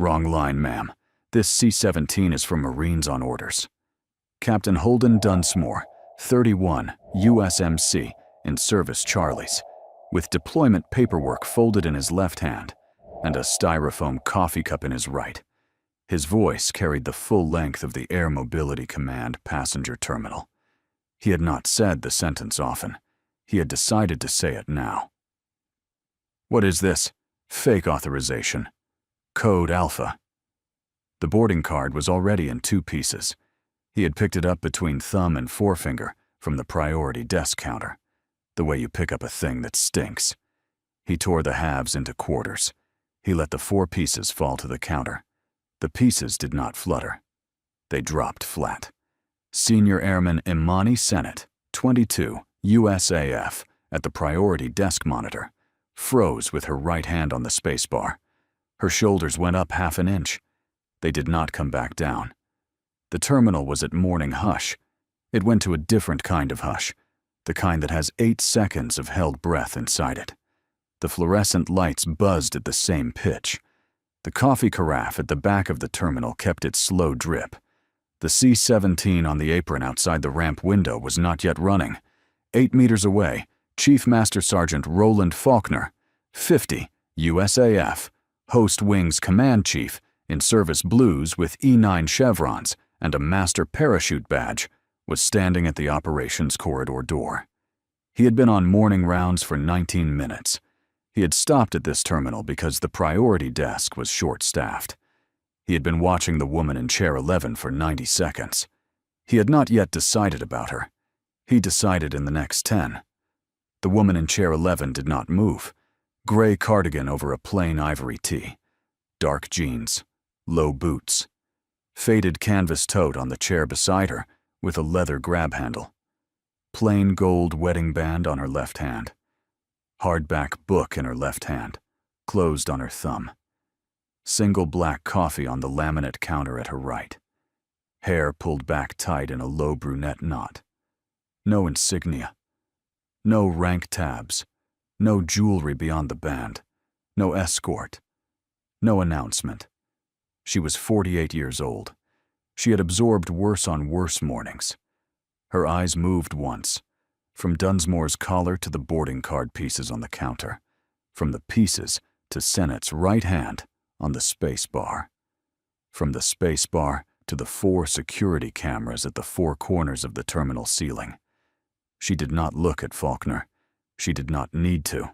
Wrong line, ma'am. This C-17 is for Marines on orders. Captain Holden Dunsmore, 31, USMC, in service Charlie's, with deployment paperwork folded in his left hand and a styrofoam coffee cup in his right. His voice carried the full length of the Air Mobility Command passenger terminal. He had not said the sentence often. He had decided to say it now. What is this? Fake authorization. Code Alpha. The boarding card was already in 2 pieces. He had picked it up between thumb and forefinger from the priority desk counter, the way you pick up a thing that stinks. He tore the halves into quarters. He let the 4 pieces fall to the counter. The pieces did not flutter. They dropped flat. Senior Airman Imani Sennett, 22, USAF, at the priority desk monitor, froze with her right hand on the spacebar. Her shoulders went up half an inch. They did not come back down. The terminal was at morning hush. It went to a different kind of hush, the kind that has 8 seconds of held breath inside it. The fluorescent lights buzzed at the same pitch. The coffee carafe at the back of the terminal kept its slow drip. The C-17 on the apron outside the ramp window was not yet running. 8 meters away, Chief Master Sergeant Roland Faulkner, 50, USAF, Host Wing's Command Chief, in service blues with E9 chevrons and a Master Parachute badge, was standing at the operations corridor door. He had been on morning rounds for 19 minutes. He had stopped at this terminal because the priority desk was short-staffed. He had been watching the woman in chair 11 for 90 seconds. He had not yet decided about her. He decided in the next 10. The woman in chair 11 did not move. Gray cardigan over a plain ivory tee. Dark jeans. Low boots. Faded canvas tote on the chair beside her with a leather grab handle. Plain gold wedding band on her left hand. Hardback book in her left hand, closed on her thumb. Single black coffee on the laminate counter at her right. Hair pulled back tight in a low brunette knot. No insignia. No rank tabs. No jewelry beyond the band. No escort. No announcement. She was 48 years old. She had absorbed worse on worse mornings. Her eyes moved once, from Dunsmore's collar to the boarding card pieces on the counter, from the pieces to Sennett's right hand on the space bar, from the space bar to the 4 security cameras at the 4 corners of the terminal ceiling. She did not look at Faulkner. She did not need to.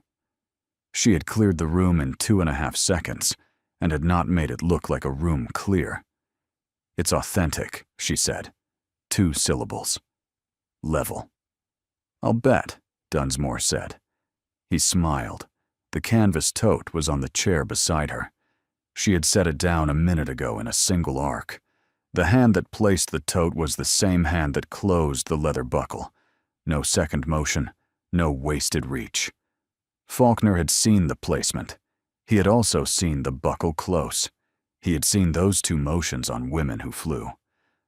She had cleared the room in 2.5 seconds and had not made it look like a room clear. It's authentic, she said. 2 syllables. Level. I'll bet, Dunsmore said. He smiled. The canvas tote was on the chair beside her. She had set it down a minute ago in a single arc. The hand that placed the tote was the same hand that closed the leather buckle. No second motion, no wasted reach. Faulkner had seen the placement. He had also seen the buckle close. He had seen those 2 motions on women who flew.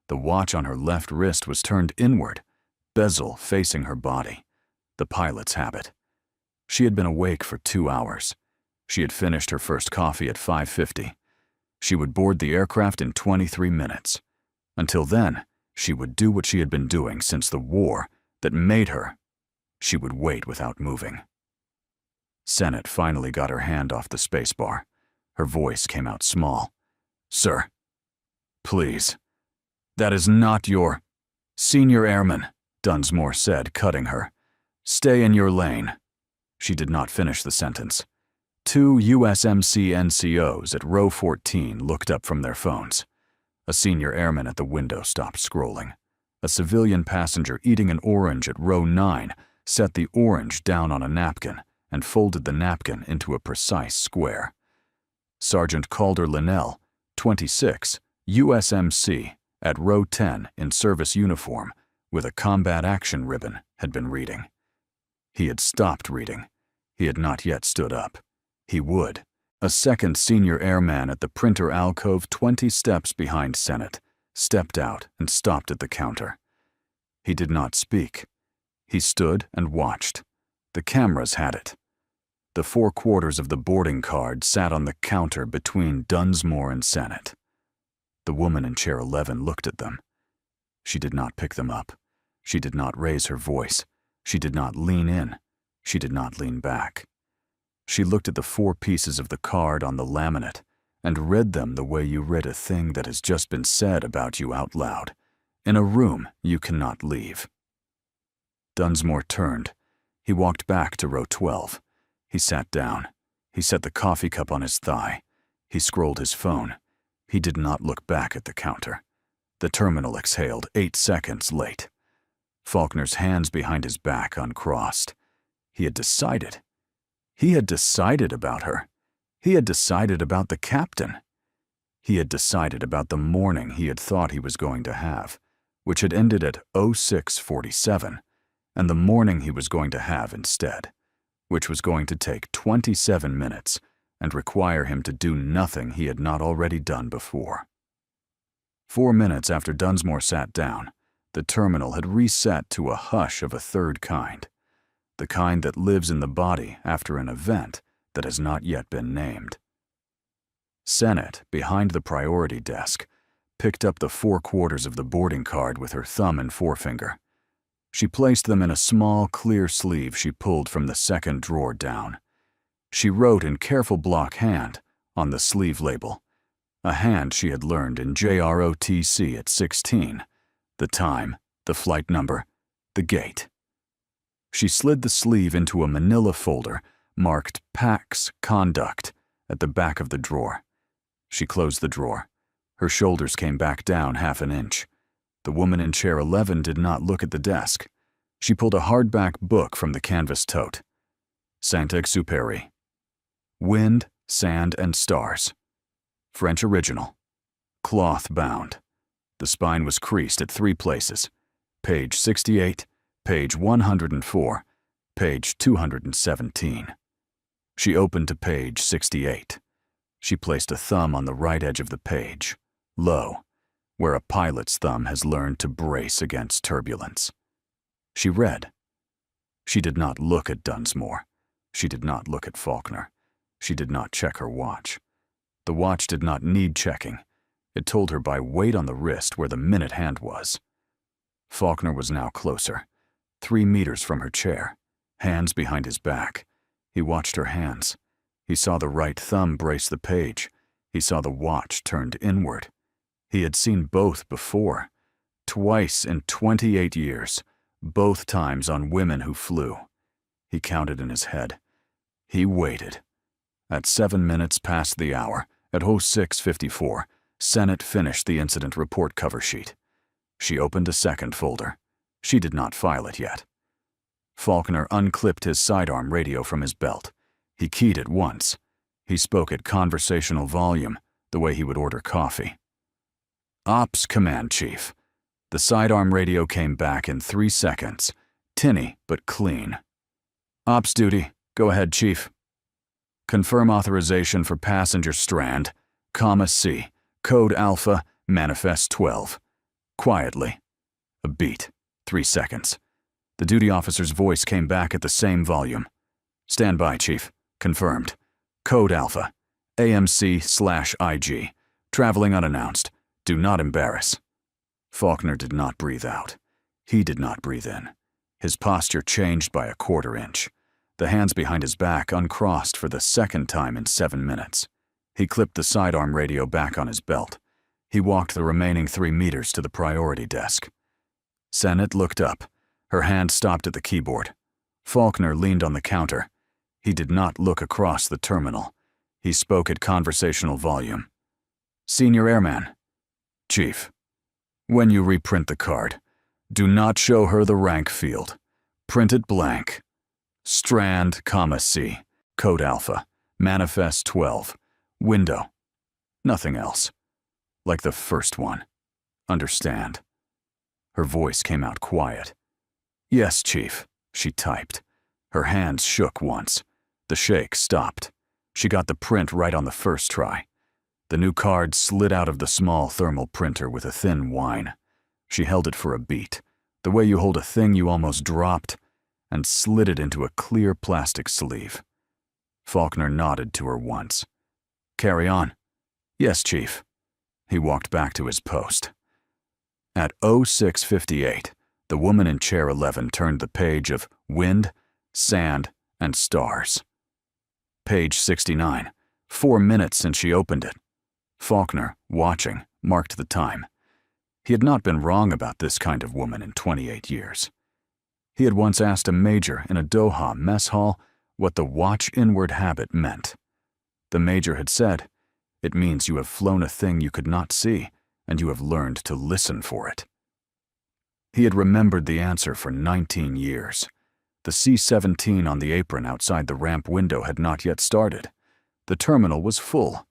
The watch on her left wrist was turned inward, bezel facing her body, the pilot's habit. She had been awake for 2 hours. She had finished her first coffee at 5:50. She would board the aircraft in 23 minutes. Until then, she would do what she had been doing since the war that made her. She would wait without moving. Sennett finally got her hand off the spacebar. Her voice came out small. Sir, please. That is not your... Senior Airman, Dunsmore said, cutting her. Stay in your lane. She did not finish the sentence. 2 USMC NCOs at row 14 looked up from their phones. A senior airman at the window stopped scrolling. A civilian passenger eating an orange at row 9 set the orange down on a napkin and folded the napkin into a precise square. Sergeant Calder Linnell, 26, USMC, at row 10 in service uniform, with a combat action ribbon, had been reading. He had stopped reading. He had not yet stood up. He would. A second senior airman at the printer alcove 20 steps behind Sennett stepped out and stopped at the counter. He did not speak. He stood and watched. The cameras had it. The 4/4 of the boarding card sat on the counter between Dunsmore and Sennett. The woman in chair 11 looked at them. She did not pick them up. She did not raise her voice. She did not lean in. She did not lean back. She looked at the 4 pieces of the card on the laminate and read them the way you read a thing that has just been said about you out loud, in a room you cannot leave. Dunsmore turned. He walked back to row 12. He sat down. He set the coffee cup on his thigh. He scrolled his phone. He did not look back at the counter. The terminal exhaled 8 seconds late. Faulkner's hands behind his back uncrossed. He had decided. He had decided about her. He had decided about the captain. He had decided about the morning he had thought he was going to have, which had ended at 06:47, and the morning he was going to have instead, which was going to take 27 minutes and require him to do nothing he had not already done before. 4 minutes after Dunsmore sat down, the terminal had reset to a hush of a third kind, the kind that lives in the body after an event that has not yet been named. Sennett, behind the priority desk, picked up the 4/4 of the boarding card with her thumb and forefinger. She placed them in a small, clear sleeve she pulled from the second drawer down. She wrote in careful block hand on the sleeve label, a hand she had learned in JROTC at 16, the time, the flight number, the gate. She slid the sleeve into a manila folder marked PAX Conduct at the back of the drawer. She closed the drawer. Her shoulders came back down half an inch. The woman in chair 11 did not look at the desk. She pulled a hardback book from the canvas tote. Saint-Exupéry. Wind, Sand, and Stars. French original. Cloth bound. The spine was creased at 3 places. Page 68, page 104, page 217. She opened to page 68. She placed a thumb on the right edge of the page, low, where a pilot's thumb has learned to brace against turbulence. She read. She did not look at Dunsmore. She did not look at Faulkner. She did not check her watch. The watch did not need checking. It told her by weight on the wrist where the minute hand was. Faulkner was now closer, 3 meters from her chair, hands behind his back. He watched her hands. He saw the right thumb brace the page. He saw the watch turned inward. He had seen both before, twice in 28 years, both times on women who flew. He counted in his head. He waited. At 7 minutes past the hour, at 06:54, Sennett finished the incident report cover sheet. She opened a second folder. She did not file it yet. Faulkner unclipped his sidearm radio from his belt. He keyed it once. He spoke at conversational volume, the way he would order coffee. Ops Command Chief. The sidearm radio came back in 3 seconds, tinny but clean. Ops duty, go ahead, Chief. Confirm authorization for passenger strand, C, code Alpha, manifest 12. Quietly. A beat, 3 seconds. The duty officer's voice came back at the same volume. Stand by, Chief. Confirmed. Code Alpha, AMC/IG. Traveling unannounced. Do not embarrass. Faulkner did not breathe out. He did not breathe in. His posture changed by a 1/4 inch. The hands behind his back uncrossed for the second time in 7 minutes. He clipped the sidearm radio back on his belt. He walked the remaining 3 meters to the priority desk. Sennett looked up. Her hand stopped at the keyboard. Faulkner leaned on the counter. He did not look across the terminal. He spoke at conversational volume. Senior Airman. Chief. When you reprint the card, do not show her the rank field. Print it blank. Strand, C, code Alpha, manifest 12, window. Nothing else. Like the first one. Understand? Her voice came out quiet. Yes, Chief, she typed. Her hands shook once. The shake stopped. She got the print right on the first try. The new card slid out of the small thermal printer with a thin whine. She held it for a beat, the way you hold a thing you almost dropped, and slid it into a clear plastic sleeve. Faulkner nodded to her once. "Carry on." "Yes, Chief." He walked back to his post. At 06:58, the woman in chair 11 turned the page of Wind, Sand, and Stars. Page 69. 4 minutes since she opened it. Faulkner, watching, marked the time. He had not been wrong about this kind of woman in 28 years. He had once asked a major in a Doha mess hall what the watch inward habit meant. The major had said, "It means you have flown a thing you could not see, and you have learned to listen for it." He had remembered the answer for 19 years. The C-17 on the apron outside the ramp window had not yet started. The terminal was full.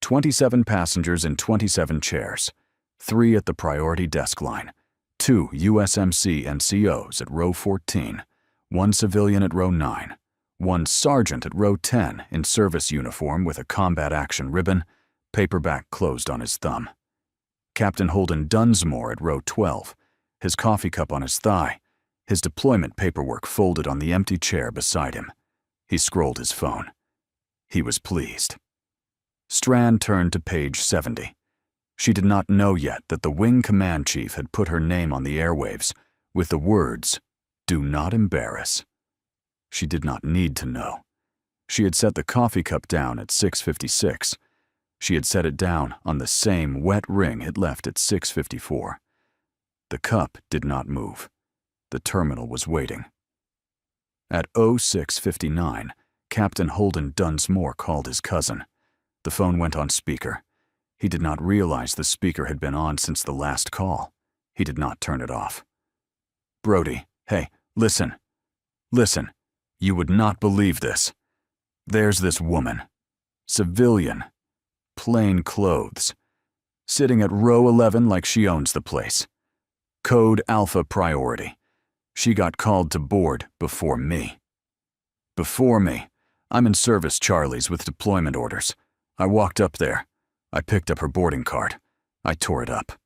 27 passengers in 27 chairs, 3 at the priority desk line, 2 USMC NCOs at row 14, 1 civilian at row 9, 1 sergeant at row 10 in service uniform with a combat action ribbon, paperback closed on his thumb. Captain Holden Dunsmore at row 12, his coffee cup on his thigh, his deployment paperwork folded on the empty chair beside him. He scrolled his phone. He was pleased. Strand turned to page 70. She did not know yet that the wing command chief had put her name on the airwaves with the words, "Do not embarrass." She did not need to know. She had set the coffee cup down at 6:56. She had set it down on the same wet ring it left at 6:54. The cup did not move. The terminal was waiting. At 06:59, Captain Holden Dunsmore called his cousin. The phone went on speaker. He did not realize the speaker had been on since the last call. He did not turn it off. "Brody, hey, listen. Listen, you would not believe this. There's this woman, civilian, plain clothes, sitting at row 11 like she owns the place. Code Alpha priority. She got called to board before me. Before me. I'm in service Charlie's with deployment orders. I walked up there. I picked up her boarding card. I tore it up.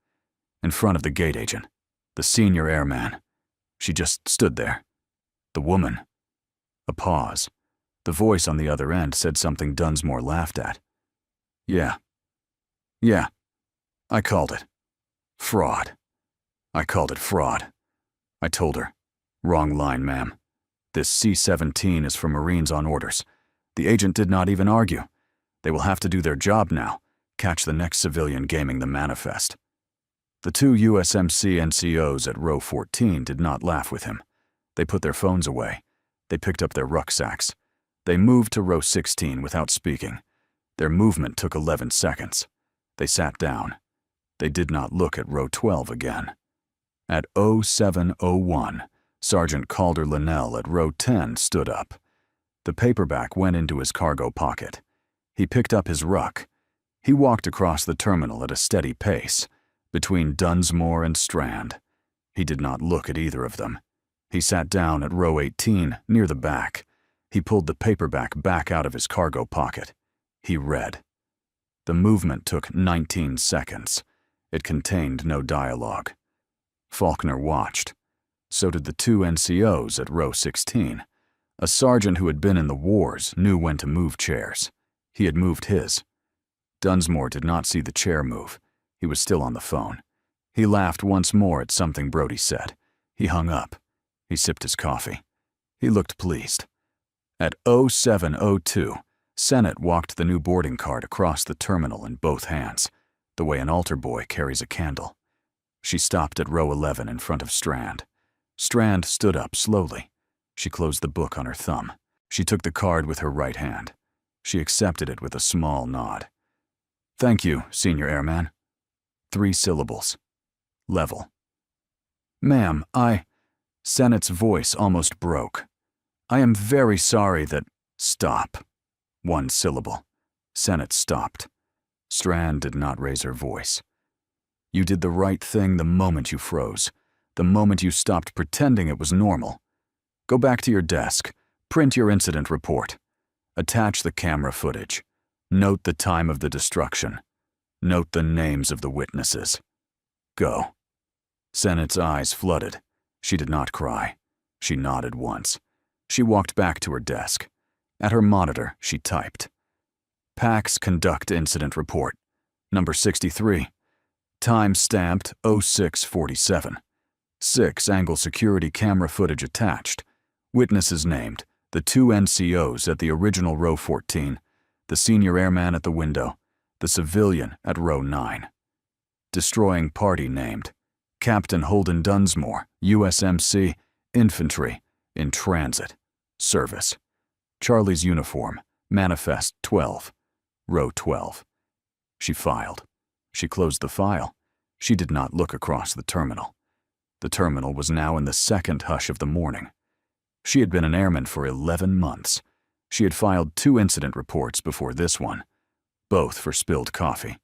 In front of the gate agent, the senior airman. She just stood there. The woman. A pause. The voice on the other end said something Dunsmore laughed at. Yeah, I called it. Fraud. I called it fraud. I told her, wrong line, ma'am. This C-17 is for Marines on orders. The agent did not even argue. They will have to do their job now, catch the next civilian gaming the manifest. The 2 USMC NCOs at row 14 did not laugh with him. They put their phones away. They picked up their rucksacks. They moved to row 16 without speaking. Their movement took 11 seconds. They sat down. They did not look at row 12 again. At 07:01, Sergeant Calder Linnell at row 10 stood up. The paperback went into his cargo pocket. He picked up his ruck. He walked across the terminal at a steady pace, between Dunsmore and Strand. He did not look at either of them. He sat down at row 18, near the back. He pulled the paperback back out of his cargo pocket. He read. The movement took 19 seconds. It contained no dialogue. Faulkner watched. So did the 2 NCOs at row 16. A sergeant who had been in the wars knew when to move chairs. He had moved his. Dunsmore did not see the chair move. He was still on the phone. He laughed once more at something Brody said. He hung up. He sipped his coffee. He looked pleased. At 07:02, Sennett walked the new boarding card across the terminal in both hands, the way an altar boy carries a candle. She stopped at row 11 in front of Strand. Strand stood up slowly. She closed the book on her thumb. She took the card with her right hand. She accepted it with a small nod. "Thank you, Senior Airman." 3 syllables. Level. "Ma'am, Sennett's voice almost broke. "I am very sorry that—" "Stop." 1 syllable. Sennett stopped. Strand did not raise her voice. "You did the right thing the moment you froze, the moment you stopped pretending it was normal. Go back to your desk, print your incident report. Attach the camera footage. Note the time of the destruction. Note the names of the witnesses. Go." Sennett's eyes flooded. She did not cry. She nodded once. She walked back to her desk. At her monitor, she typed. PAX Conduct Incident Report. Number 63. Time stamped 0647. 6-angle security camera footage attached. Witnesses named. The 2 NCOs at the original row 14. The senior airman at the window. The civilian at row 9. Destroying party named. Captain Holden Dunsmore, USMC, Infantry, in transit. Service. Charlie's uniform. Manifest 12. Row 12. She filed. She closed the file. She did not look across the terminal. The terminal was now in the second hush of the morning. She had been an airman for 11 months. She had filed 2 incident reports before this one, both for spilled coffee.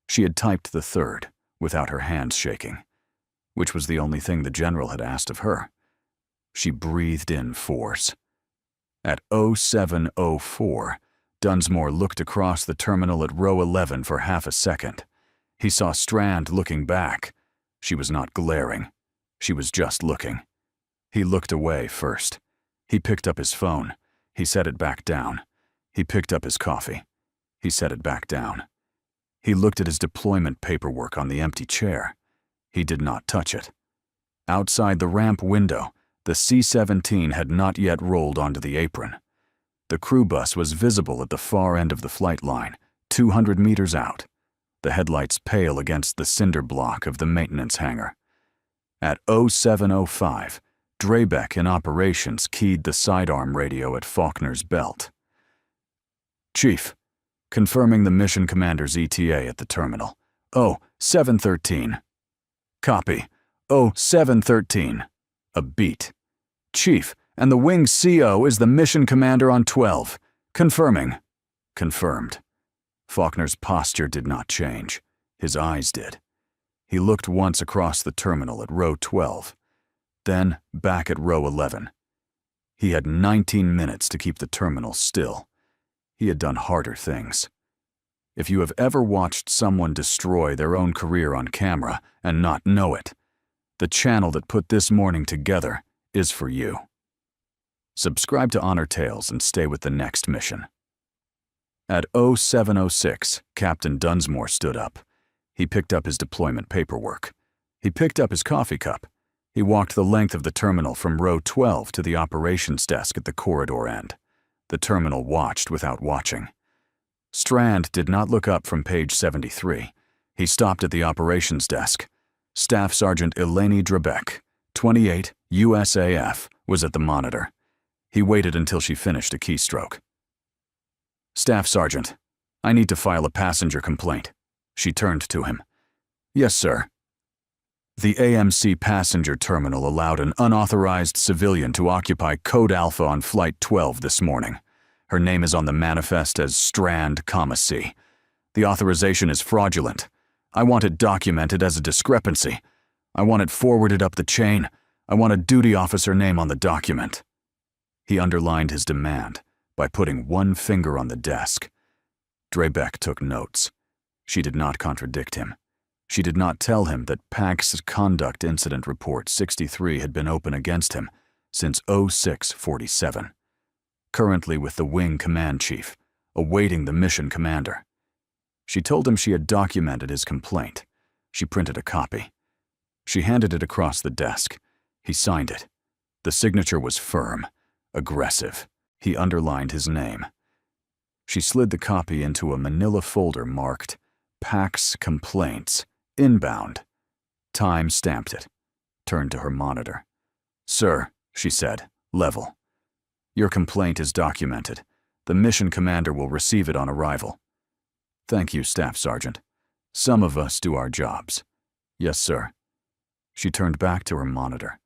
She had typed the third, without her hands shaking, which was the only thing the general had asked of her. She breathed in force. At 0704, Dunsmore looked across the terminal at row 11 for half a second. He saw Strand looking back. She was not glaring. She was just looking. He looked away first. He picked up his phone. He set it back down. He picked up his coffee. He set it back down. He looked at his deployment paperwork on the empty chair. He did not touch it. Outside the ramp window, the C-17 had not yet rolled onto the apron. The crew bus was visible at the far end of the flight line, 200 meters out, the headlights pale against the cinder block of the maintenance hangar. At 0705, Drabeck in operations keyed the sidearm radio at Faulkner's belt. Chief, confirming the mission commander's ETA at the terminal. 0713. Copy. 0713. A beat. Chief, and the wing CO is the mission commander on 12. Confirming. Confirmed. Faulkner's posture did not change. His eyes did. He looked once across the terminal at row 12, then back at row 11. He had 19 minutes to keep the terminal still. He had done harder things. If you have ever watched someone destroy their own career on camera and not know it, the channel that put this morning together is for you. Subscribe to Honor Tales and stay with the next mission. At 0706, Captain Dunsmore stood up. He picked up his deployment paperwork. He picked up his coffee cup. He walked the length of the terminal from row 12 to the operations desk at the corridor end. The terminal watched without watching. Strand did not look up from page 73. He stopped at the operations desk. Staff Sergeant Eleni Drabeck, 28, USAF, was at the monitor. He waited until she finished a keystroke. Staff Sergeant, I need to file a passenger complaint. She turned to him. Yes, sir. The AMC passenger terminal allowed an unauthorized civilian to occupy Code Alpha on Flight 12 this morning. Her name is on the manifest as Strand, C. The authorization is fraudulent. I want it documented as a discrepancy. I want it forwarded up the chain. I want a duty officer name on the document. He underlined his demand by putting one finger on the desk. Drabeck took notes. She did not contradict him. She did not tell him that PAC's Conduct Incident Report 63 had been open against him since 0647. Currently with the wing command chief, awaiting the mission commander. She told him she had documented his complaint. She printed a copy. She handed it across the desk. He signed it. The signature was firm, aggressive. He underlined his name. She slid the copy into a manila folder marked PAC's Complaints, Inbound. Time stamped it. Turned to her monitor. Sir, she said, level. Your complaint is documented. The mission commander will receive it on arrival. Thank you, Staff Sergeant. Some of us do our jobs. Yes, sir. She turned back to her monitor.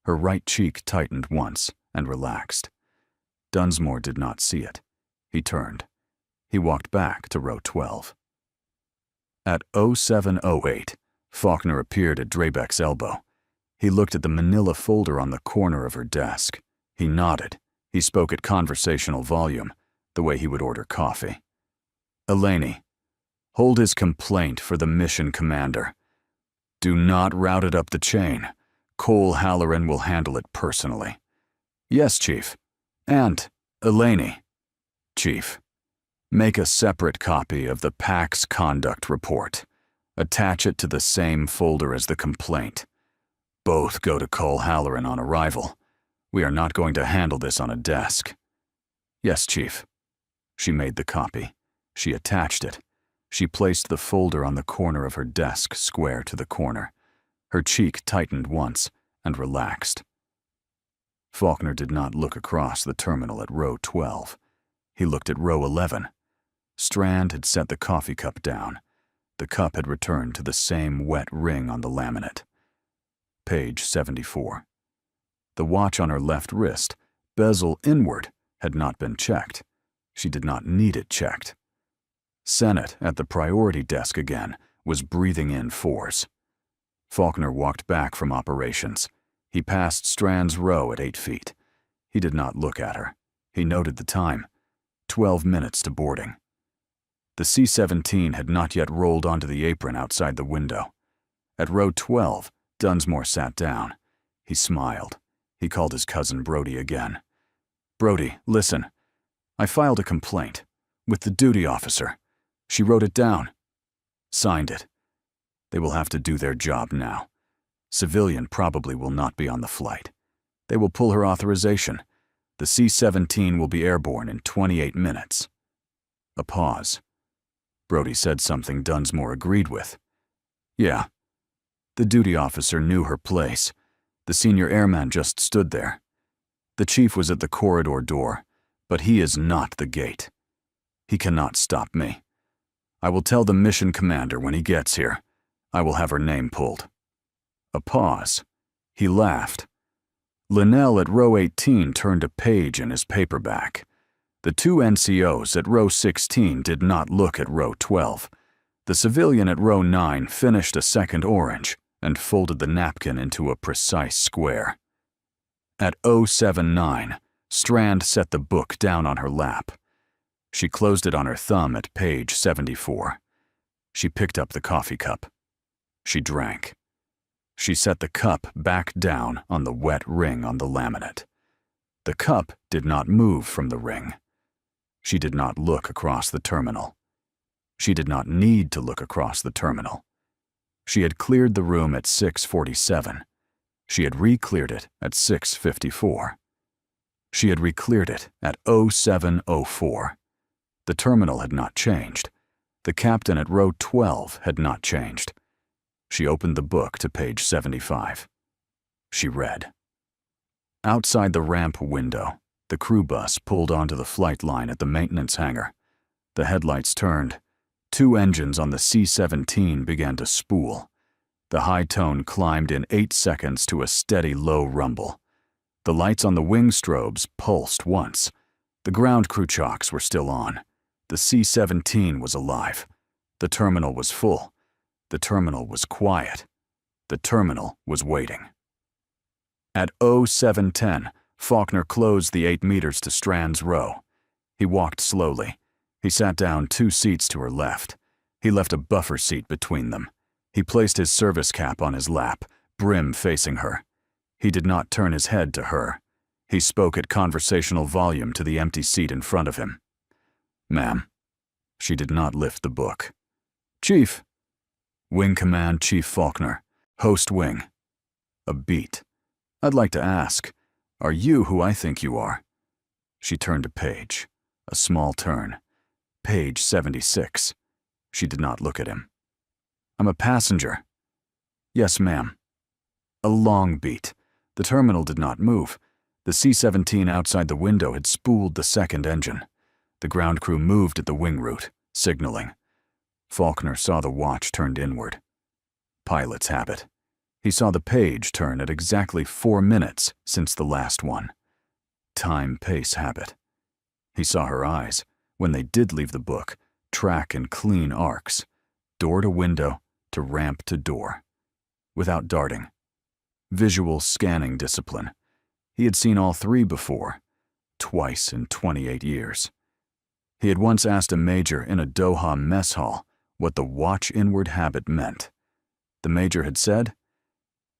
Her right cheek tightened once and relaxed. Dunsmore did not see it. He turned. He walked back to row 12. At 0708, Faulkner appeared at Drabeck's elbow. He looked at the manila folder on the corner of her desk. He nodded. He spoke at conversational volume, the way he would order coffee. Eleni, hold his complaint for the mission commander. Do not route it up the chain. Cole Halloran will handle it personally. Yes, Chief. And, Eleni, Chief, make a separate copy of the PAC's conduct report. Attach it to the same folder as the complaint. Both go to Cole Halloran on arrival. We are not going to handle this on a desk. Yes, Chief. She made the copy. She attached it. She placed the folder on the corner of her desk, square to the corner. Her cheek tightened once and relaxed. Faulkner did not look across the terminal at row 12. He looked at row 11. Strand had set the coffee cup down. The cup had returned to the same wet ring on the laminate. Page 74. The watch on her left wrist, bezel inward, had not been checked. She did not need it checked. Sennett, at the priority desk again, was breathing in 4s. Faulkner walked back from operations. He passed Strand's row at 8 feet. He did not look at her. He noted the time. 12 minutes to boarding. The C-17 had not yet rolled onto the apron outside the window. At row 12, Dunsmore sat down. He smiled. He called his cousin Brody again. "Brody, listen. I filed a complaint. With the duty officer. She wrote it down. Signed it. They will have to do their job now. Civilian probably will not be on the flight. They will pull her authorization. The C-17 will be airborne in 28 minutes. A pause. Brody said something Dunsmore agreed with. Yeah. The duty officer knew her place. The senior airman just stood there. The chief was at the corridor door, but he is not the gate. He cannot stop me. I will tell the mission commander when he gets here. I will have her name pulled. A pause. He laughed. Linnell at row 18 turned a page in his paperback. The two NCOs at row 16 did not look at row 12. The civilian at row 9 finished a second orange and folded the napkin into a precise square. At 079, Strand set the book down on her lap. She closed it on her thumb at page 74. She picked up the coffee cup. She drank. She set the cup back down on the wet ring on the laminate. The cup did not move from the ring. She did not look across the terminal. She did not need to look across the terminal. She had cleared the room at 6:47. She had re-cleared it at 6:54. She had re-cleared it at 07:04. The terminal had not changed. The captain at row 12 had not changed. She opened the book to page 75. She read. Outside the ramp window, the crew bus pulled onto the flight line at the maintenance hangar. The headlights turned. 2 engines on the C-17 began to spool. The high tone climbed in 8 seconds to a steady low rumble. The lights on the wing strobes pulsed once. The ground crew chocks were still on. The C-17 was alive. The terminal was full. The terminal was quiet. The terminal was waiting. At 0710, Faulkner closed the 8 meters to Strand's row. He walked slowly. He sat down 2 seats to her left. He left a buffer seat between them. He placed his service cap on his lap, brim facing her. He did not turn his head to her. He spoke at conversational volume to the empty seat in front of him. "Ma'am." She did not lift the book. "Chief." "Wing Command Chief Faulkner. Host Wing." A beat. "I'd like to ask, are you who I think you are?" She turned a page. A small turn. Page 76. She did not look at him. "I'm a passenger." "Yes, ma'am." A long beat. The terminal did not move. The C-17 outside the window had spooled the second engine. The ground crew moved at the wing route, signaling. Faulkner saw the watch turned inward. Pilot's habit. He saw the page turn at exactly 4 minutes since the last one. Time-pace habit. He saw her eyes, when they did leave the book, track in clean arcs, door to window to ramp to door, without darting. Visual scanning discipline. He had seen all 3 before, twice in 28 years. He had once asked a major in a Doha mess hall what the watch-inward habit meant. The major had said,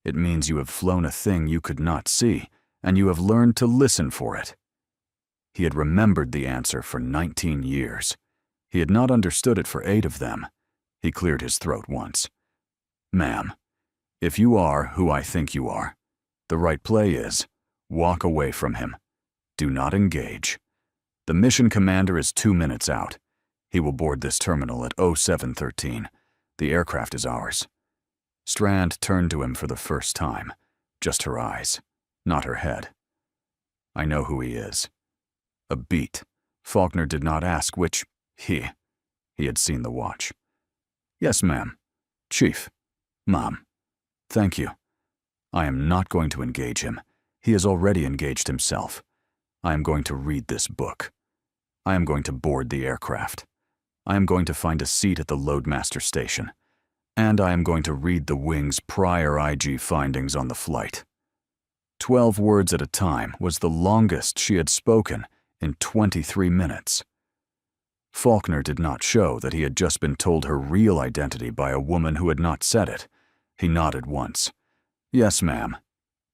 "It means you have flown a thing you could not see, and you have learned to listen for it." He had remembered the answer for 19 years. He had not understood it for 8 of them. He cleared his throat once. "Ma'am, if you are who I think you are, the right play is, walk away from him. Do not engage. The mission commander is 2 minutes out. He will board this terminal at 0713. The aircraft is ours." Strand turned to him for the first time, just her eyes, not her head. "I know who he is." A beat. Faulkner did not ask which he. He had seen the watch. "Yes, ma'am. Chief. Mom. Thank you. I am not going to engage him. He has already engaged himself. I am going to read this book. I am going to board the aircraft. I am going to find a seat at the loadmaster station. And I am going to read the wing's prior IG findings on the flight." 12 words at a time was the longest she had spoken in 23 minutes. Faulkner did not show that he had just been told her real identity by a woman who had not said it. He nodded once. "Yes, ma'am."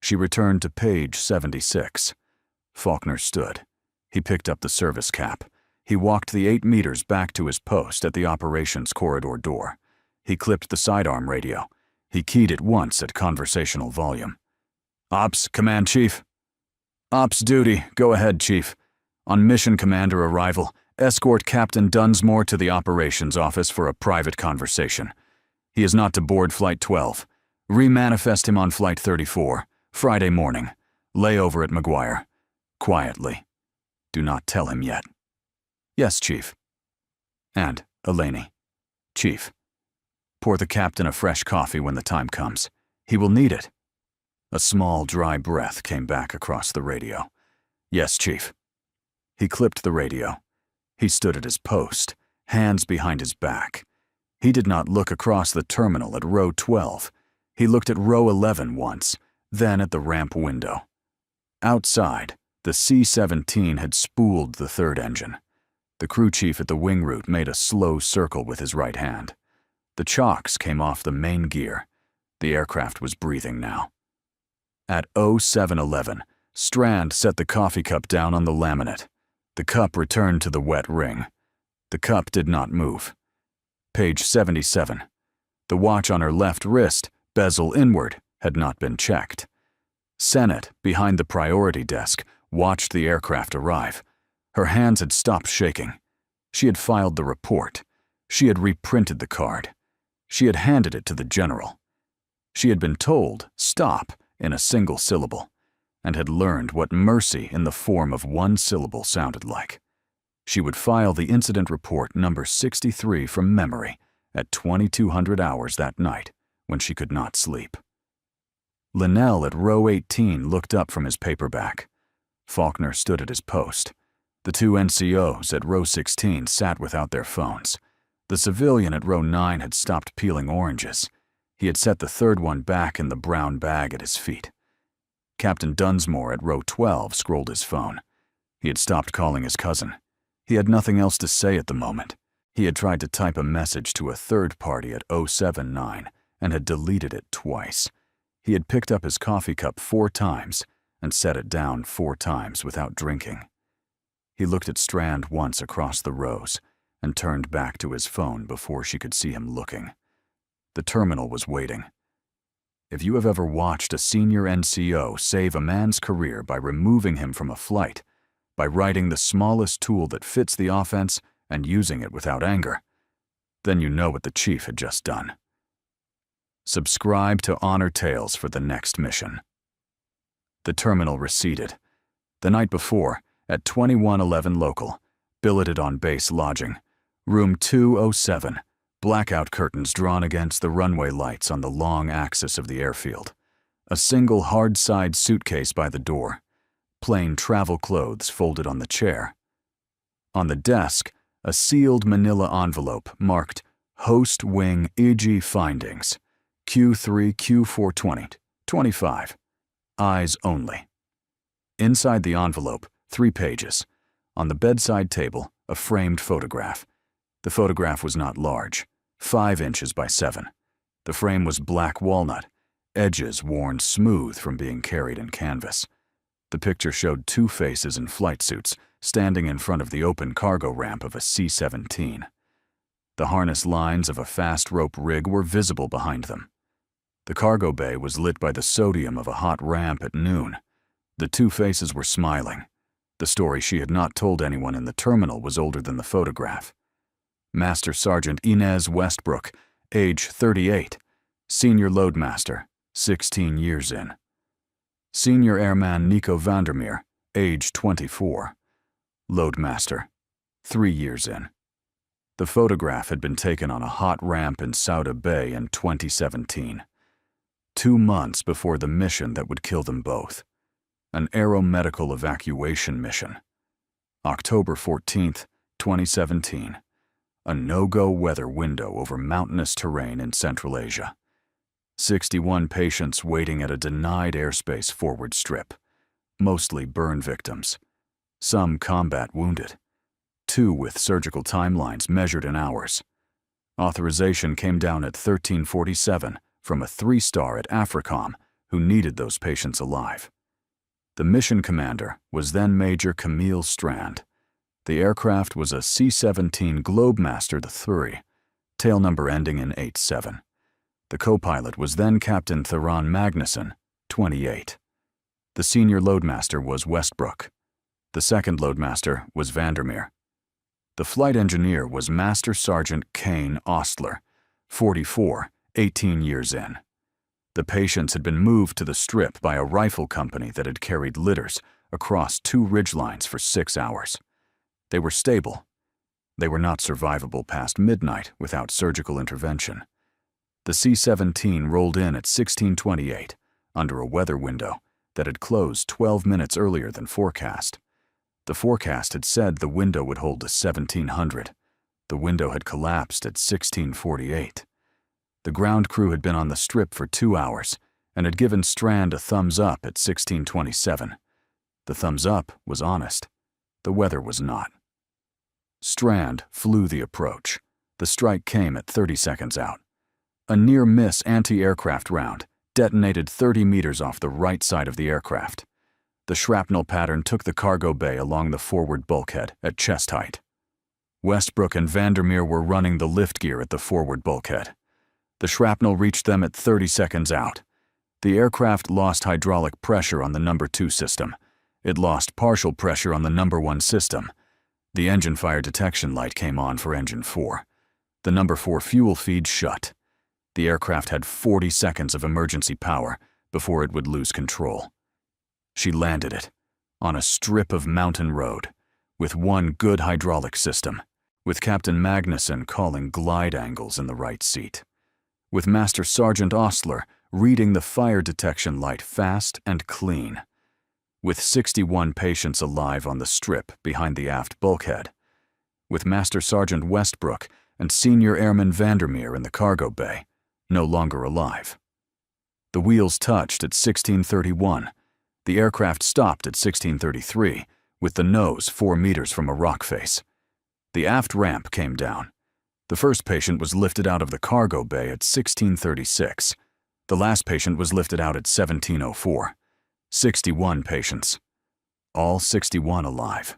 She returned to page 76. Faulkner stood. He picked up the service cap. He walked the 8 meters back to his post at the operations corridor door. He clipped the sidearm radio. He keyed it once at conversational volume. "Ops, Command Chief." "Ops duty, go ahead, Chief. On mission commander arrival, escort Captain Dunsmore to the operations office for a private conversation. He is not to board Flight 12. Remanifest him on Flight 34, Friday morning. Layover at McGuire. Quietly. Do not tell him yet." "Yes, Chief." "And, Eleni. Chief. Pour the captain a fresh coffee when the time comes. He will need it." A small, dry breath came back across the radio. "Yes, Chief." He clipped the radio. He stood at his post, hands behind his back. He did not look across the terminal at row 12. He looked at row 11 once, then at the ramp window. Outside, the C-17 had spooled the third engine. The crew chief at the wing root made a slow circle with his right hand. The chocks came off the main gear. The aircraft was breathing now. At 0711, Strand set the coffee cup down on the laminate. The cup returned to the wet ring. The cup did not move. Page 77. The watch on her left wrist, bezel inward, had not been checked. Sennett, behind the priority desk, watched the aircraft arrive. Her hands had stopped shaking. She had filed the report. She had reprinted the card. She had handed it to the general. She had been told, "Stop," in a single syllable, and had learned what mercy in the form of one syllable sounded like. She would file the incident report number 63 from memory at 2200 hours that night when she could not sleep. Linnell at row 18 looked up from his paperback. Faulkner stood at his post. The 2 NCOs at row 16 sat without their phones. The civilian at row 9 had stopped peeling oranges. He had set the third one back in the brown bag at his feet. Captain Dunsmore at row 12 scrolled his phone. He had stopped calling his cousin. He had nothing else to say at the moment. He had tried to type a message to a third party at 079 and had deleted it twice. He had picked up his coffee cup 4 times and set it down 4 times without drinking. He looked at Strand once across the rows and turned back to his phone before she could see him looking. The terminal was waiting. If you have ever watched a senior NCO save a man's career by removing him from a flight, by writing the smallest tool that fits the offense and using it without anger, then you know what the chief had just done. Subscribe to Honor Tales for the next mission. The terminal receded. The night before, at 2111 local, billeted on base lodging, room 207, blackout curtains drawn against the runway lights on the long axis of the airfield, a single hard-side suitcase by the door, plain travel clothes folded on the chair. On the desk, a sealed manila envelope marked Host Wing IG Findings, Q3 Q420, 25, eyes only. Inside the envelope, 3 pages. On the bedside table, a framed photograph. The photograph was not large, 5 inches by 7. The frame was black walnut, edges worn smooth from being carried in canvas. The picture showed 2 faces in flight suits standing in front of the open cargo ramp of a C-17. The harness lines of a fast rope rig were visible behind them. The cargo bay was lit by the sodium of a hot ramp at noon. The two faces were smiling. The story she had not told anyone in the terminal was older than the photograph. Master Sergeant Inez Westbrook, age 38. Senior Loadmaster, 16 years in. Senior Airman Nico Vandermeer, age 24. Loadmaster, 3 years in. The photograph had been taken on a hot ramp in Souda Bay in 2017, 2 months before the mission that would kill them both. An aeromedical evacuation mission. October 14th, 2017. A no-go weather window over mountainous terrain in Central Asia. 61 patients waiting at a denied airspace forward strip. Mostly burn victims. Some combat wounded. 2 with surgical timelines measured in hours. Authorization came down at 1347 from a 3-star at AFRICOM who needed those patients alive. The mission commander was then Major Camille Strand. The aircraft was a C-17 Globemaster III, tail number ending in 87. The co-pilot was then Captain Theron Magnuson, 28. The senior loadmaster was Westbrook. The second loadmaster was Vandermeer. The flight engineer was Master Sergeant Kane Ostler, 44, 18 years in. The patients had been moved to the strip by a rifle company that had carried litters across 2 ridgelines for 6 hours. They were stable. They were not survivable past midnight without surgical intervention. The C-17 rolled in at 1628 under a weather window that had closed 12 minutes earlier than forecast. The forecast had said the window would hold to 1700. The window had collapsed at 1648. The ground crew had been on the strip for 2 hours and had given Strand a thumbs up at 1627. The thumbs up was honest. The weather was not. Strand flew the approach. The strike came at 30 seconds out. A near-miss anti-aircraft round detonated 30 meters off the right side of the aircraft. The shrapnel pattern took the cargo bay along the forward bulkhead at chest height. Westbrook and Vandermeer were running the lift gear at the forward bulkhead. The shrapnel reached them at 30 seconds out. The aircraft lost hydraulic pressure on the number 2 system. It lost partial pressure on the number 1 system. The engine fire detection light came on for engine 4. The number 4 fuel feed shut. The aircraft had 40 seconds of emergency power before it would lose control. She landed it on a strip of mountain road with 1 good hydraulic system, with Captain Magnuson calling glide angles in the right seat, with Master Sergeant Ostler reading the fire detection light fast and clean, with 61 patients alive on the strip behind the aft bulkhead, with Master Sergeant Westbrook and Senior Airman Vandermeer in the cargo bay, no longer alive. The wheels touched at 1631. The aircraft stopped at 1633, with the nose 4 meters from a rock face. The aft ramp came down. The first patient was lifted out of the cargo bay at 1636. The last patient was lifted out at 1704. 61 patients. All 61 alive.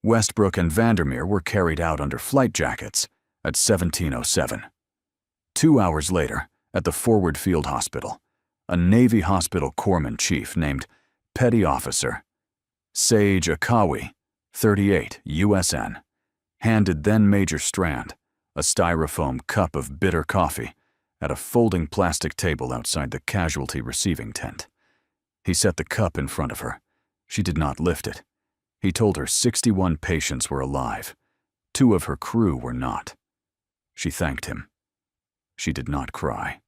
Westbrook and Vandermeer were carried out under flight jackets at 1707. 2 hours later, at the Forward Field Hospital, a Navy Hospital Corpsman Chief named Petty Officer Sage Akawi, 38, USN, handed then Major Strand a styrofoam cup of bitter coffee at a folding plastic table outside the casualty receiving tent. He set the cup in front of her. She did not lift it. He told her 61 patients were alive. 2 of her crew were not. She thanked him. She did not cry.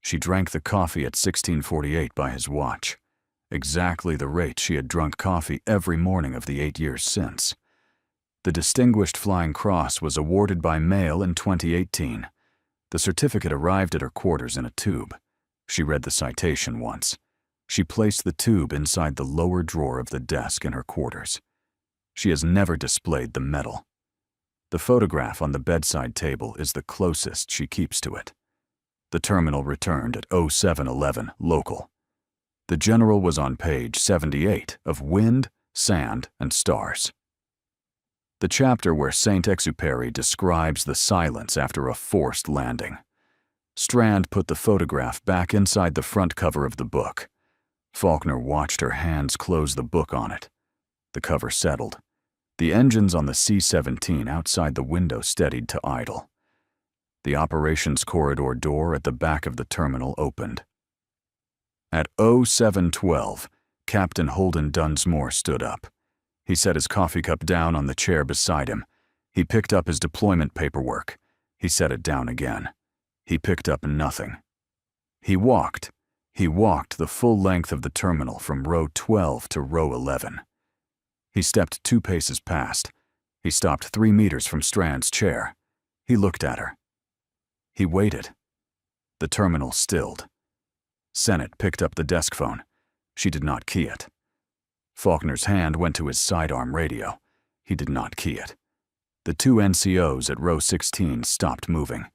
She drank the coffee at 1648 by his watch, exactly the rate she had drunk coffee every morning of the 8 years since. The Distinguished Flying Cross was awarded by mail in 2018. The certificate arrived at her quarters in a tube. She read the citation once. She placed the tube inside the lower drawer of the desk in her quarters. She has never displayed the medal. The photograph on the bedside table is the closest she keeps to it. The terminal returned at 0711 local. The general was on page 78 of Wind, Sand, and Stars. the chapter where Saint-Exupéry describes the silence after a forced landing. Strand put the photograph back inside the front cover of the book. Faulkner watched her hands close the book on it. The cover settled. The engines on the C-17 outside the window steadied to idle. The operations corridor door at the back of the terminal opened. At 07:12, Captain Holden Dunsmore stood up. He set his coffee cup down on the chair beside him. He picked up his deployment paperwork. He set it down again. He picked up nothing. He walked the full length of the terminal from row 12 to row 11. He stepped 2 paces past. He stopped 3 meters from Strand's chair. He looked at her. He waited. The terminal stilled. Sennett picked up the desk phone. She did not key it. Faulkner's hand went to his sidearm radio. He did not key it. The 2 NCOs at row 16 stopped moving.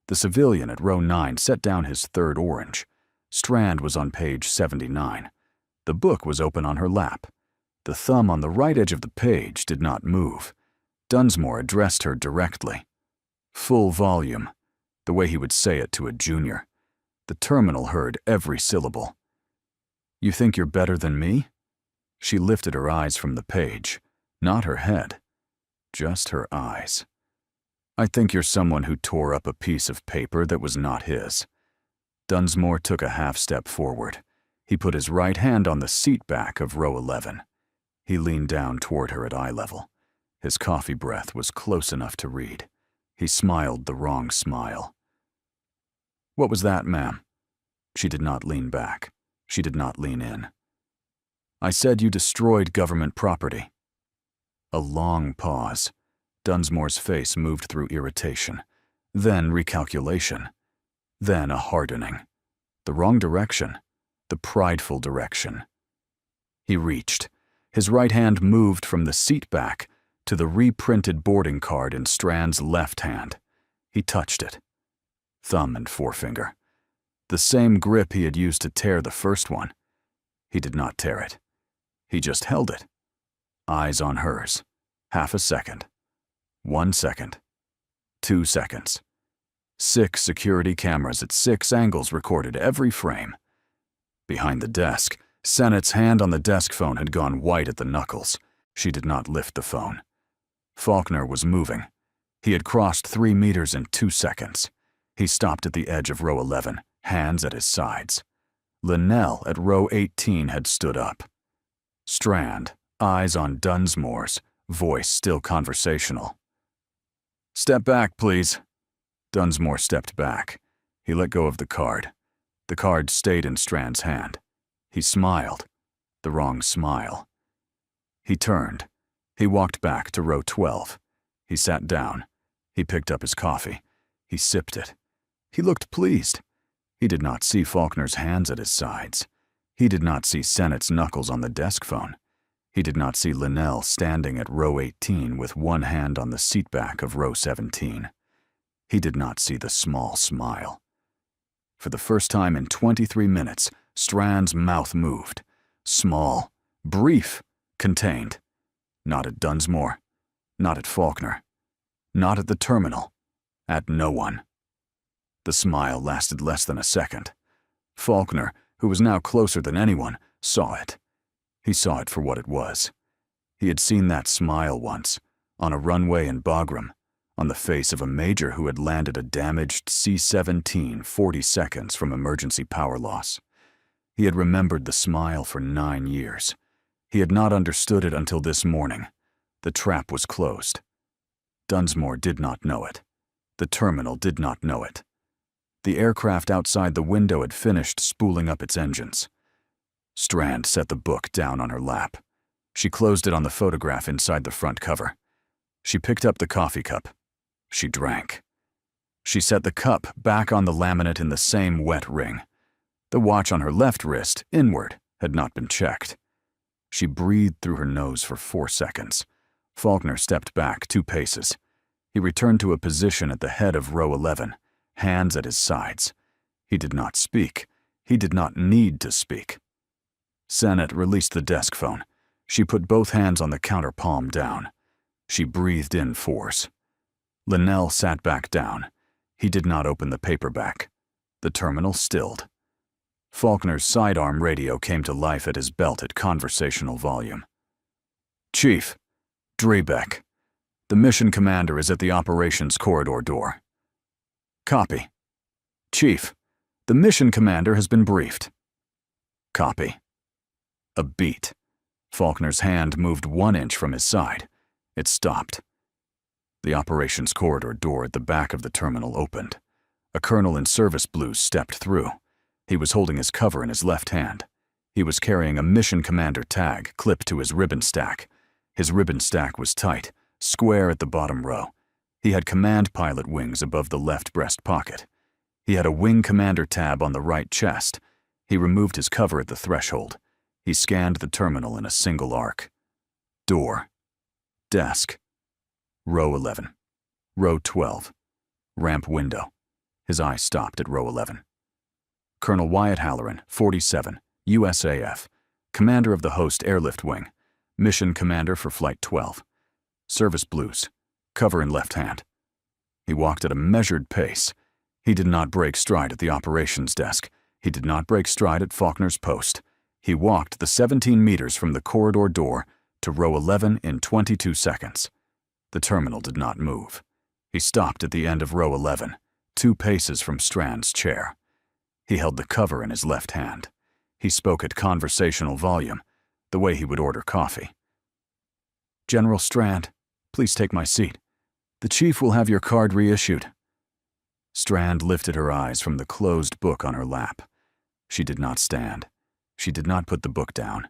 The civilian at row 9 set down his 3rd orange. Strand was on page 79. The book was open on her lap. The thumb on the right edge of the page did not move. Dunsmore addressed her directly. Full volume, the way he would say it to a junior. The terminal heard every syllable. "You think you're better than me?" She lifted her eyes from the page, not her head, just her eyes. "I think you're someone who tore up a piece of paper that was not his." Dunsmore took a half step forward. He put his right hand on the seat back of row 11. He leaned down toward her at eye level. His coffee breath was close enough to read. He smiled the wrong smile. "What was that, ma'am?" She did not lean back. She did not lean in. "I said you destroyed government property." A long pause. Dunsmore's face moved through irritation, then recalculation, then a hardening. The wrong direction, the prideful direction. He reached. His right hand moved from the seat back to the reprinted boarding card in Strand's left hand. He touched it. Thumb and forefinger. The same grip he had used to tear the first one. He did not tear it. He just held it. Eyes on hers. Half a second. 1 second. 2 seconds. 6 security cameras at 6 angles recorded every frame. Behind the desk, Sennett's hand on the desk phone had gone white at the knuckles. She did not lift the phone. Faulkner was moving. He had crossed 3 meters in 2 seconds. He stopped at the edge of row 11, hands at his sides. Linnell at row 18 had stood up. Strand, eyes on Dunsmore's, voice still conversational. "Step back, please." Dunsmore stepped back. He let go of the card. The card stayed in Strand's hand. He smiled. The wrong smile. He turned. He walked back to row 12. He sat down. He picked up his coffee. He sipped it. He looked pleased. He did not see Faulkner's hands at his sides. He did not see Sennett's knuckles on the desk phone. He did not see Linnell standing at row 18 with one hand on the seatback of row 17. He did not see the small smile. For the first time in 23 minutes, Strand's mouth moved. Small, brief, contained. Not at Dunsmore. Not at Faulkner. Not at the terminal. At no one. The smile lasted less than a second. Faulkner, who was now closer than anyone, saw it. He saw it for what it was. He had seen that smile once, on a runway in Bagram, on the face of a major who had landed a damaged C-17 40 seconds from emergency power loss. He had remembered the smile for 9 years. He had not understood it until this morning. The trap was closed. Dunsmore did not know it. The terminal did not know it. The aircraft outside the window had finished spooling up its engines. Strand set the book down on her lap. She closed it on the photograph inside the front cover. She picked up the coffee cup. She drank. She set the cup back on the laminate in the same wet ring. The watch on her left wrist, inward, had not been checked. She breathed through her nose for 4 seconds. Faulkner stepped back 2 paces. He returned to a position at the head of row 11, hands at his sides. He did not speak. He did not need to speak. Sennett released the desk phone. She put both hands on the counter palm down. She breathed in force. Linnell sat back down. He did not open the paperback. The terminal stilled. Faulkner's sidearm radio came to life at his belt at conversational volume. "Chief, Drebeck. The mission commander is at the operations corridor door." "Copy." "Chief, the mission commander has been briefed." "Copy." A beat. Faulkner's hand moved 1 inch from his side. It stopped. The operations corridor door at the back of the terminal opened. A colonel in service blues stepped through. He was holding his cover in his left hand. He was carrying a mission commander tag clipped to his ribbon stack. His ribbon stack was tight, square at the bottom row. He had command pilot wings above the left breast pocket. He had a wing commander tab on the right chest. He removed his cover at the threshold. He scanned the terminal in a single arc. Door. Desk. Row 11. Row 12. Ramp window. His eye stopped at row 11. Colonel Wyatt Halloran, 47, USAF, commander of the host airlift wing, mission commander for Flight 12. Service blues, cover in left hand. He walked at a measured pace. He did not break stride at the operations desk. He did not break stride at Faulkner's post. He walked the 17 meters from the corridor door to row 11 in 22 seconds. The terminal did not move. He stopped at the end of row 11, 2 paces from Strand's chair. He held the cover in his left hand. He spoke at conversational volume, the way he would order coffee. "General Strand, please take my seat. The chief will have your card reissued." Strand lifted her eyes from the closed book on her lap. She did not stand. She did not put the book down.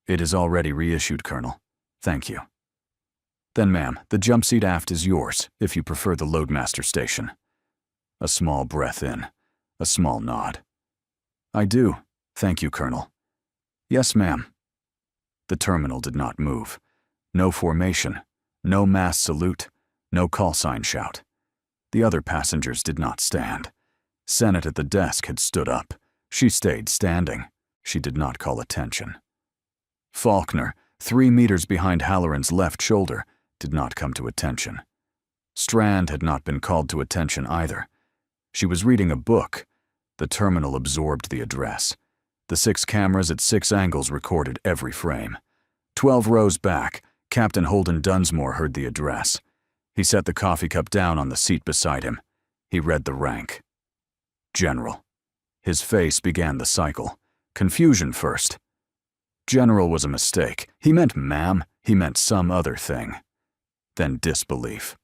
"It is already reissued, Colonel. Thank you." "Then, ma'am, the jump seat aft is yours, if you prefer the loadmaster station." A small breath in. A small nod. "I do. Thank you, Colonel." "Yes, ma'am." The terminal did not move. No formation. No mass salute. No call sign shout. The other passengers did not stand. Sennett at the desk had stood up. She stayed standing. She did not call attention. Faulkner, 3 meters behind Halloran's left shoulder, did not come to attention. Strand had not been called to attention either. She was reading a book. The terminal absorbed the address. The 6 cameras at 6 angles recorded every frame. 12 rows back, Captain Holden Dunsmore heard the address. He set the coffee cup down on the seat beside him. He read the rank. General. His face began the cycle. Confusion first. General was a mistake. He meant ma'am. He meant some other thing. Then disbelief.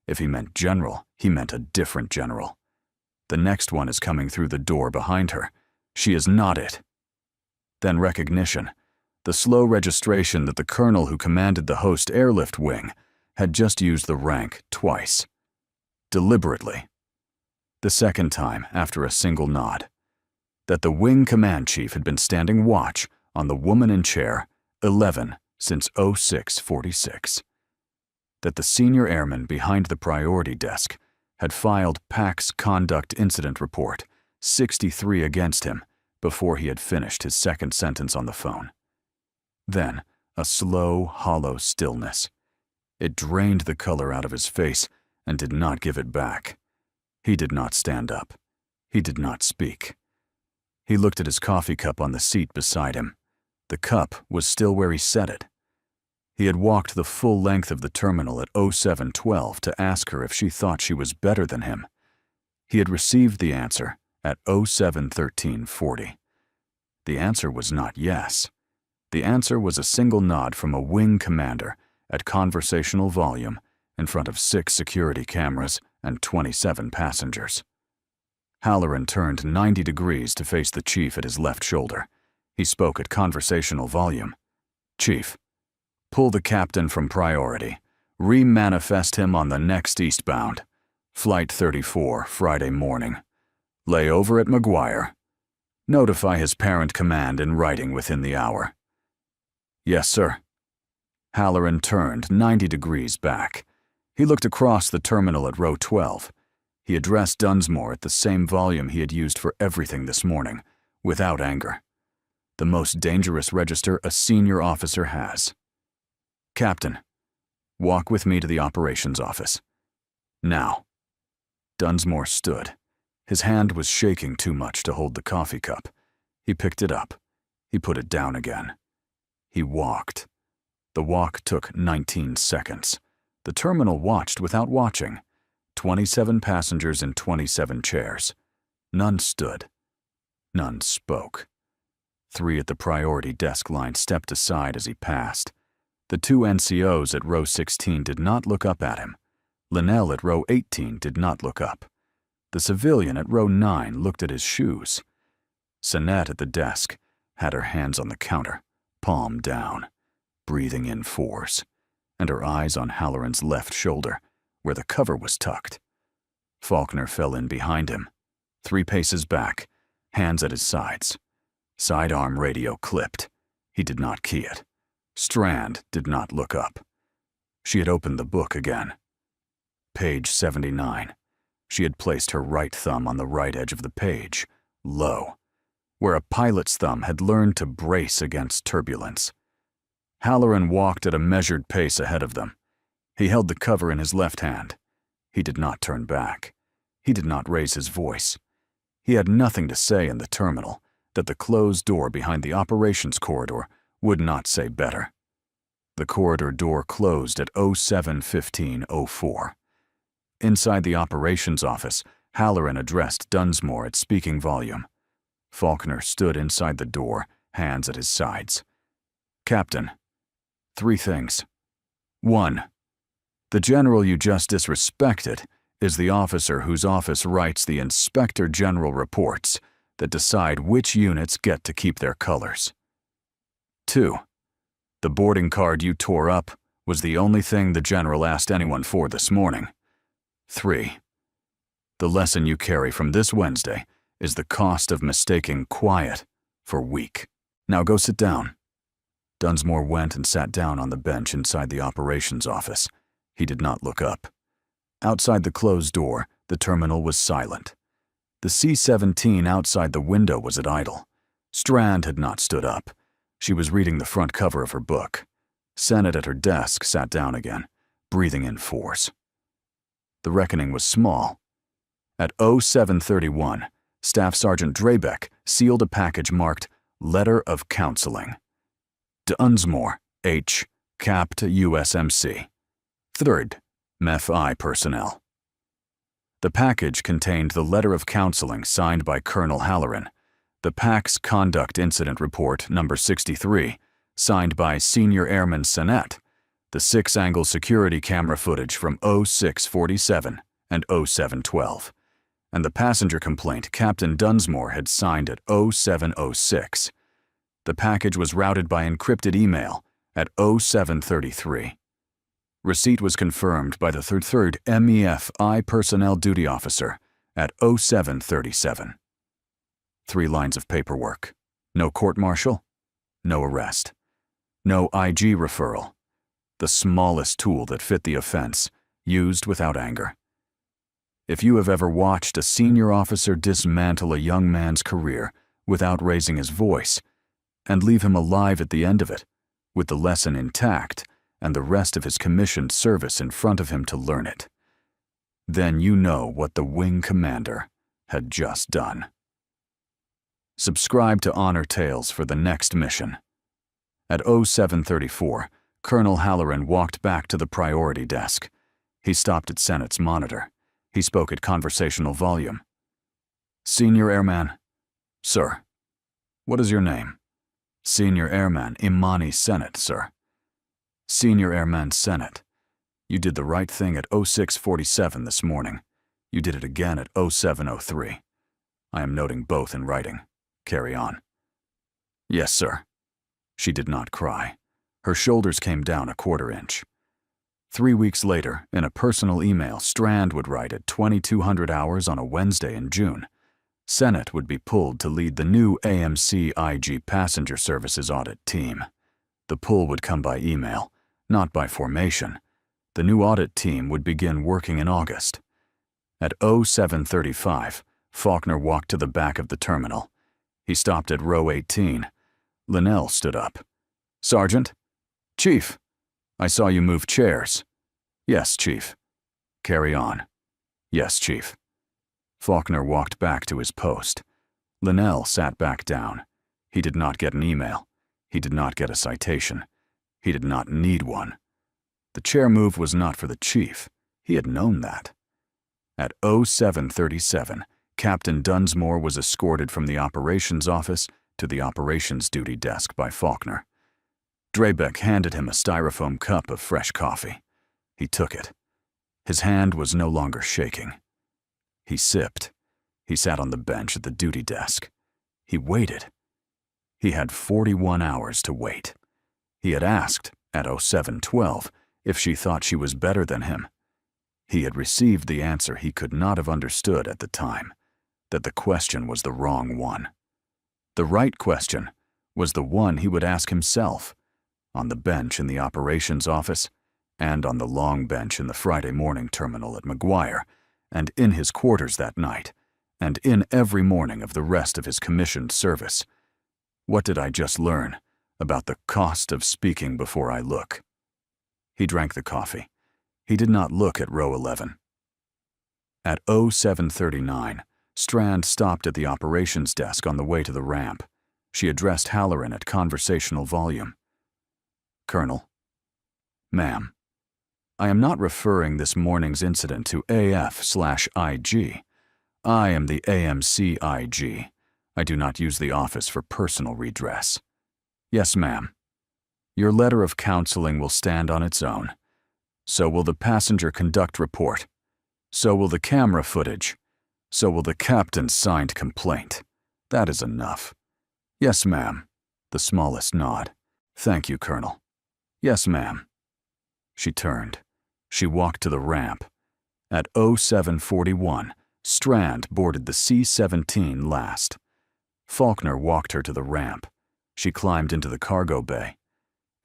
If he meant general, he meant a different general. The next one is coming through the door behind her. She is not it. Then recognition. The slow registration that the colonel who commanded the host airlift wing had just used the rank twice. Deliberately. The second time, after a single nod. That the wing command chief had been standing watch on the woman in chair 11 since 0646. That the senior airman behind the priority desk had filed PAC's conduct incident report, 63 against him, before he had finished his second sentence on the phone. Then, a slow, hollow stillness. It drained the color out of his face and did not give it back. He did not stand up. He did not speak. He looked at his coffee cup on the seat beside him. The cup was still where he set it. He had walked the full length of the terminal at 0712 to ask her if she thought she was better than him. He had received the answer at 071340. The answer was not yes. The answer was a single nod from a wing commander at conversational volume in front of 6 security cameras and 27 passengers. Halloran turned 90 degrees to face the chief at his left shoulder. He spoke at conversational volume. "Chief, pull the captain from priority. Re-manifest him on the next eastbound. Flight 34, Friday morning. Lay over at McGuire. Notify his parent command in writing within the hour." "Yes, sir." Halloran turned 90 degrees back. He looked across the terminal at row 12. He addressed Dunsmore at the same volume he had used for everything this morning, without anger. The most dangerous register a senior officer has. "Captain, Walk with me to the operations office. Now." Dunsmore stood. His hand was shaking too much to hold the coffee cup. He picked it up. He put it down again. He walked. The walk took 19 seconds. The terminal watched without watching. 27 passengers in 27 chairs. None stood. None spoke. 3 at the priority desk line stepped aside as he passed. The 2 NCOs at row 16 did not look up at him. Linnell at row 18 did not look up. The civilian at row 9 looked at his shoes. Sinette at the desk had her hands on the counter, palm down, breathing in 4s, and her eyes on Halloran's left shoulder, where the cover was tucked. Faulkner fell in behind him, 3 paces back, hands at his sides. Sidearm radio clipped. He did not key it. Strand did not look up. She had opened the book again. Page 79. She had placed her right thumb on the right edge of the page, low, where a pilot's thumb had learned to brace against turbulence. Halloran walked at a measured pace ahead of them. He held the cover in his left hand. He did not turn back. He did not raise his voice. He had nothing to say in the terminal that the closed door behind the operations corridor would not say better. The corridor door closed at 07:15:04. Inside the operations office, Halloran addressed Dunsmore at speaking volume. Faulkner stood inside the door, hands at his sides. "Captain, 3 things. 1. The general you just disrespected is the officer whose office writes the Inspector General reports that decide which units get to keep their colors. 2. The boarding card you tore up was the only thing the general asked anyone for this morning. 3. The lesson you carry from this Wednesday is the cost of mistaking quiet for weak. Now go sit down." Dunsmore went and sat down on the bench inside the operations office. He did not look up. Outside the closed door, the terminal was silent. The C-17 outside the window was at idle. Strand had not stood up. She was reading the front cover of her book. Sennett at her desk sat down again, breathing in 4s. The reckoning was small. At 07:31, Staff Sergeant Drabeck sealed a package marked Letter of Counseling. Dunsmore, H., Capt. USMC. 3rd, MEF-I personnel. The package contained the letter of counseling signed by Colonel Halloran, the PAC's Conduct Incident Report number 63, signed by Senior Airman Sinette, the 6-angle security camera footage from 06:47 and 07:12, and the passenger complaint Captain Dunsmore had signed at 07:06. The package was routed by encrypted email at 07:33. Receipt was confirmed by the 3rd MEF-I personnel duty officer at 07:37. 3 lines of paperwork. No court-martial, no arrest, no IG referral. The smallest tool that fit the offense, used without anger. If you have ever watched a senior officer dismantle a young man's career without raising his voice, and leave him alive at the end of it, with the lesson intact and the rest of his commissioned service in front of him to learn it, then you know what the wing commander had just done. Subscribe to Honor Tales for the next mission. At 07:34, Colonel Halloran walked back to the priority desk. He stopped at Sennett's monitor. He spoke at conversational volume. "Senior Airman." "Sir." "What is your name?" "Senior Airman Imani Sennett, sir." "Senior Airman Sennett, you did the right thing at 06:47 this morning. You did it again at 07:03. I am noting both in writing. Carry on." "Yes, sir." She did not cry. Her shoulders came down a 1/4 inch. 3 weeks later, in a personal email Strand would write at 2200 hours on a Wednesday in June, Sennett would be pulled to lead the new AMC IG Passenger Services Audit Team. The pull would come by email, not by formation. The new audit team would begin working in August. At 07:35, Faulkner walked to the back of the terminal. He stopped at row 18. Linnell stood up. "Sergeant?" "Chief, I saw you move chairs. Yes, Chief. Carry on. Yes, Chief. Faulkner walked back to his post. Linnell sat back down. He did not get an email. He did not get a citation. He did not need one. The chair move was not for the chief. He had known that. At 07:37, Captain Dunsmore was escorted from the operations office to the operations duty desk by Faulkner. Drabek handed him a styrofoam cup of fresh coffee. He took it. His hand was no longer shaking. He sipped. He sat on the bench at the duty desk. He waited. He had 41 hours to wait. He had asked, at 07:12, if she thought she was better than him. He had received the answer he could not have understood at the time, that the question was the wrong one. The right question was the one he would ask himself, on the bench in the operations office, and on the long bench in the Friday morning terminal at McGuire, and in his quarters that night, and in every morning of the rest of his commissioned service. What did I just learn about the cost of speaking before I look? He drank the coffee. He did not look at row 11. At 07:39, Strand stopped at the operations desk on the way to the ramp. She addressed Halloran at conversational volume. Colonel. Ma'am. I am not referring this morning's incident to AF/IG. I am the AMC IG. I do not use the office for personal redress. Yes, ma'am. Your letter of counseling will stand on its own. So will the passenger conduct report. So will the camera footage. So will the captain's signed complaint. That is enough. Yes, ma'am. The smallest nod. Thank you, Colonel. Yes, ma'am. She turned. She walked to the ramp. At 07:41, Strand boarded the C-17 last. Faulkner walked her to the ramp. She climbed into the cargo bay.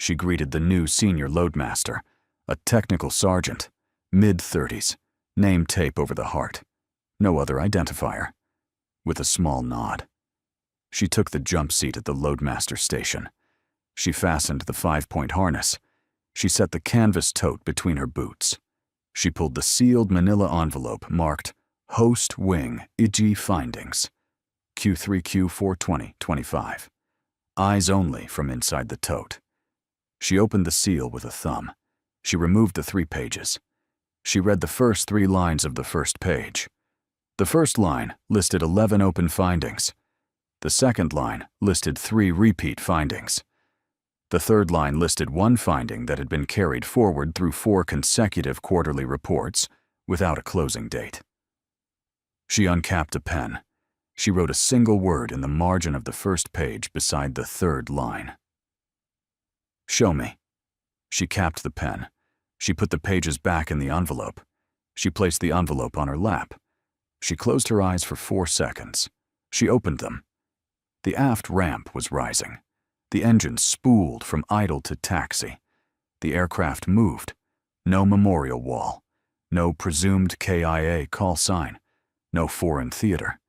She greeted the new senior loadmaster, a technical sergeant, mid-30s, name tape over the heart. No other identifier. With a small nod. She took the jump seat at the loadmaster station. She fastened the 5-point harness. She set the canvas tote between her boots. She pulled the sealed manila envelope marked Host Wing IG Findings, Q3Q42025. Eyes only from inside the tote. She opened the seal with a thumb. She removed the 3 pages. She read the first 3 lines of the first page. The first line listed 11 open findings. The second line listed 3 repeat findings. The third line listed 1 finding that had been carried forward through 4 consecutive quarterly reports without a closing date. She uncapped a pen. She wrote a single word in the margin of the first page beside the third line. Show me. She capped the pen. She put the pages back in the envelope. She placed the envelope on her lap. She closed her eyes for 4 seconds. She opened them. The aft ramp was rising. The engine spooled from idle to taxi. The aircraft moved. No memorial wall. No presumed KIA call sign. No foreign theater.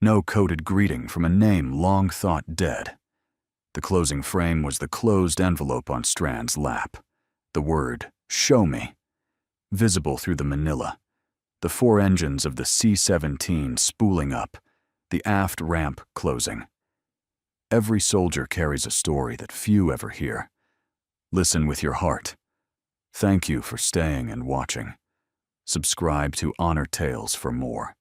No coded greeting from a name long thought dead. The closing frame was the closed envelope on Strand's lap. The word, "Show me," visible through the manila. The 4 engines of the C-17 spooling up. The aft ramp closing. Every soldier carries a story that few ever hear. Listen with your heart. Thank you for staying and watching. Subscribe to Honor Tales for more.